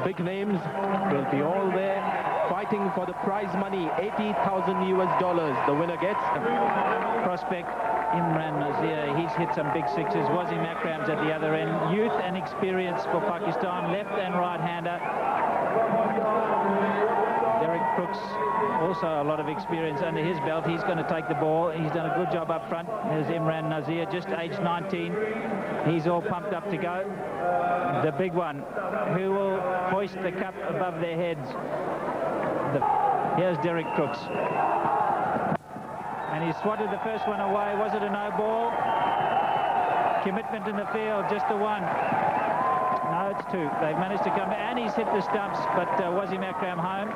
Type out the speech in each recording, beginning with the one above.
big names will be all there fighting for the prize money, $80,000 US the winner gets. Prospect Imran Nazir, he's hit some big sixes. Wasim Akram's at the other end. Youth and experience for Pakistan, left and right-hander. Derek Crooks, also a lot of experience under his belt. He's going to take the ball. He's done a good job up front. There's Imran Nazir, just aged 19. He's all pumped up to go. The big one, who will hoist the cup above their heads. Here's Derek Crooks. And he swatted the first one away. Was it a no ball? Commitment in the field, just the one. No, it's two. They've managed to come, and he's hit the stumps, but Wasim Akram home.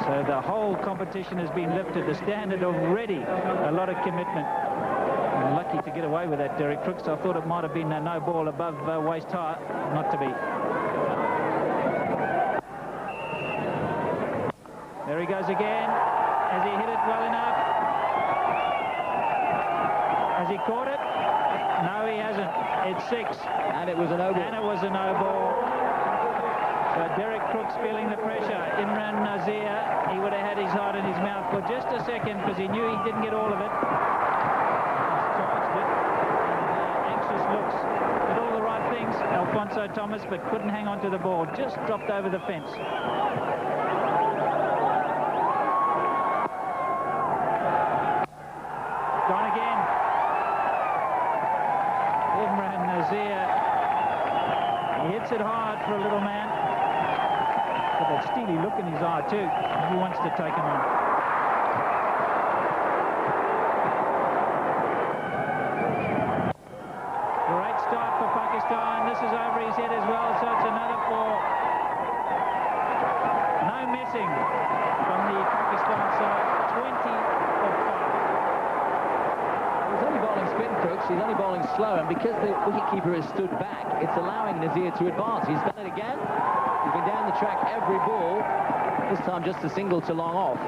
So the whole competition has been lifted. The standard already, a lot of commitment. And lucky to get away with that, Derek Crooks. I thought it might have been a no ball above waist high. Not to be. There he goes again. Has he hit it well enough? Has he caught it? No, he hasn't. It's six. And it was a no ball. And it was a no ball. So Derek Crooks feeling the pressure. Imran Nazir, he would have had his heart in his mouth for just a second because he knew he didn't get all of it. He's charged it. Anxious looks. Did all the right things, Alfonso Thomas, but couldn't hang on to the ball. Just dropped over the fence. Gone again. Imran Nazir. He hits it hard for a little man. With that steely look in his eye too. He wants to take him on. Great start for Pakistan. This is over his head as well, so it's another four. No missing from the Pakistan side. 20 for 5. He's only bowling spin, Crooks. He's only bowling slow, and because the wicketkeeper has stood back, it's allowing Nazir to advance. He's done it again. He's been down the track every ball. This time just a single to long off.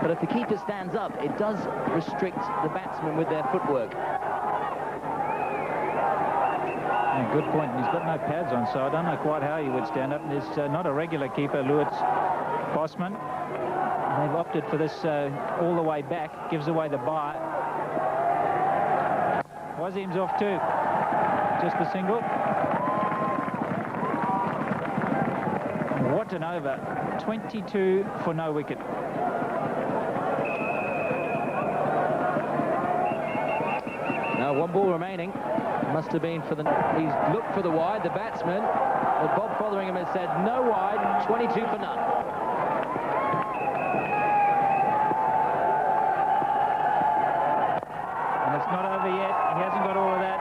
But if the keeper stands up, it does restrict the batsmen with their footwork. Yeah, good point. He's got no pads on, so I don't know quite how he would stand up. There's not a regular keeper, Lewis Bosman. They've opted for this all the way back. Gives away the bye. Wasim's off too. Just a single. What an over. 22 for no wicket. Now one ball remaining. Must have been for the... He's looked for the wide, the batsman. But Bob Fotheringham has said no wide, 22 for none. And it's not over yet. He hasn't got all of that.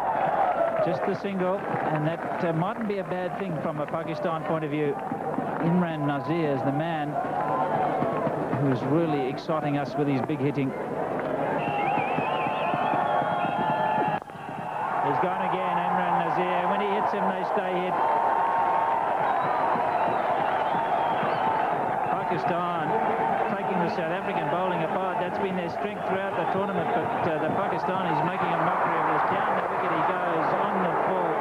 Just the single. And that mightn't be a bad thing from a Pakistan point of view. Imran Nazir is the man who's really exciting us with his big hitting. He's gone again, Imran Nazir. When he hits him, they stay hit. Pakistan taking the South African bowling apart. That's been their strength throughout the tournament, but the Pakistanis making a mockery of this. Down the wicket he goes, on the full.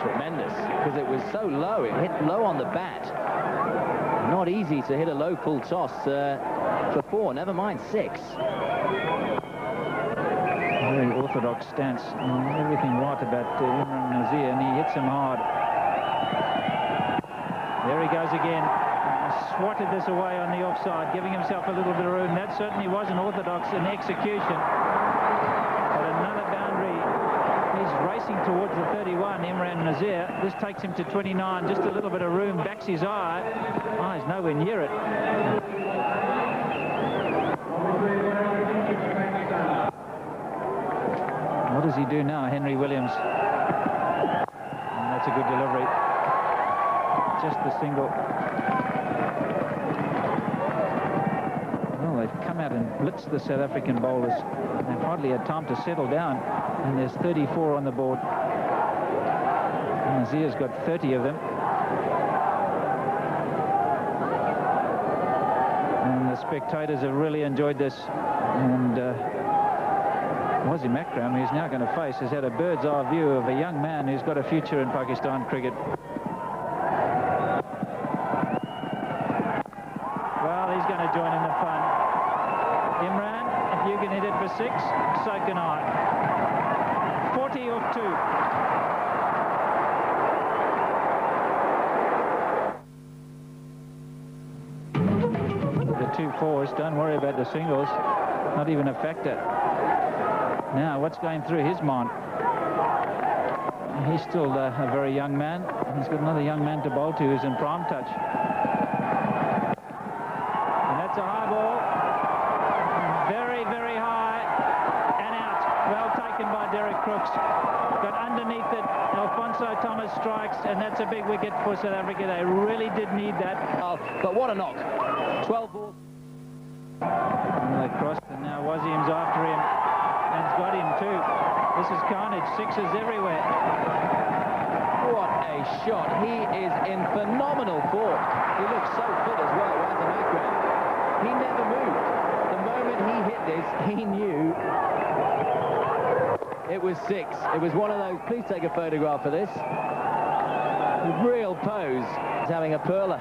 Tremendous, because it was so low. It hit low on the bat. Not easy to hit a low full toss for four, never mind six. Very orthodox stance. Everything right about Imran Nazir, and he hits him hard. There he goes again. Swatted this away on the offside, giving himself a little bit of room. That certainly wasn't orthodox in execution. But another boundary. He's racing towards the 31, Imran Nazir. This takes him to 29, just a little bit of room, backs his eye. He's nowhere near it. What does he do now, Henry Williams? And that's a good delivery. Just the single. Well, they've come out and blitzed the South African bowlers. They've hardly had time to settle down. And there's 34 on the board. Nazir's got 30 of them. And the spectators have really enjoyed this. And Wasim Akram, who's now going to face, has had a bird's eye view of a young man who's got a future in Pakistan cricket. Well, he's going to join in the fun. Imran, if you can hit it for 6, so can I. 40 off 2. The 2 fours, don't worry about the singles, not even a factor. Now, what's going through his mind? He's still a very young man. He's got another young man to bowl to who's in prime touch. And that's a high ball. Very, very high. And out. Well taken by Derek Crooks. Got underneath it. Alfonso Thomas strikes, and that's a big wicket for South Africa. They really did need that. Oh, but what a knock. 12 balls. And they crossed, and now Wasim's after him. And he's got him too. This is carnage. 6s everywhere. What a shot. He is in phenomenal form. He looks so fit as well, Wasim Akram. He never moved. The moment he hit this, he knew it was 6. It was one of those, please take a photograph of this. Real pose. He's having a perler.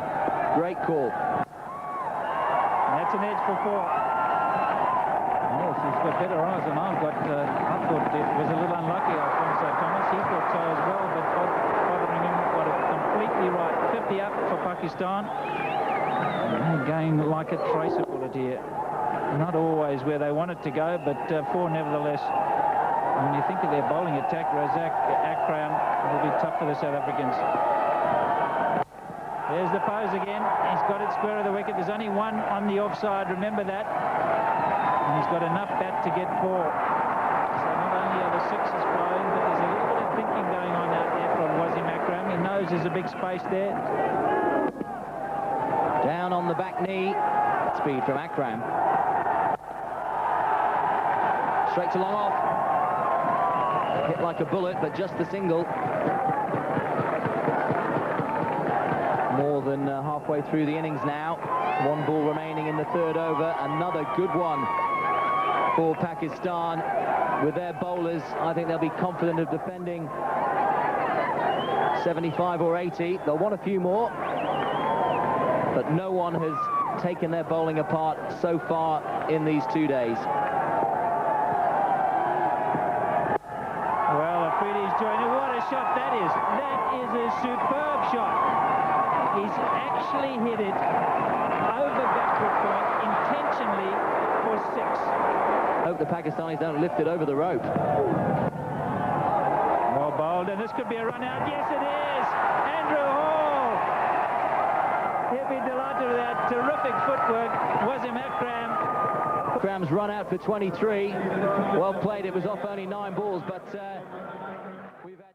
Great call. And that's an edge for 4. Yes, he's got better eyes than I've got. I thought it was a little unlucky, Alfonso Thomas. He thought so as well, but bothering him got it completely right. 50 up for Pakistan. Again, like a tracer bullet here. Not always where they want it to go, but 4 nevertheless. When you think of their bowling attack, Akram will be tough for the South Africans. There's the pose again. He's got it square of the wicket. There's only 1 on the offside, remember that. And he's got enough bat to get 4. So not only are the 6s flowing, but there's a little bit of thinking going on out there from Wasim Akram. He knows there's a big space there. Down on the back knee. Speed from Akram. Straight to long off. Hit like a bullet, but just the single. More than halfway through the innings now. 1 ball remaining in the 3rd over. Another good one for Pakistan. With their bowlers, I think they'll be confident of defending 75 or 80. They'll want a few more. But no one has taken their bowling apart so far in these 2 days. Well, Afridi's joining. What a shot that is. That is a superb shot. He's actually hit it over backward point intentionally for 6. Hope the Pakistanis don't lift it over the rope. Well bowled, and this could be a run out. Yes, it is. Andrew Hall. He'll be delighted with that terrific footwork. Wasim Akram. Akram's run out for 23. Well played. It was off only 9 balls, but we've had...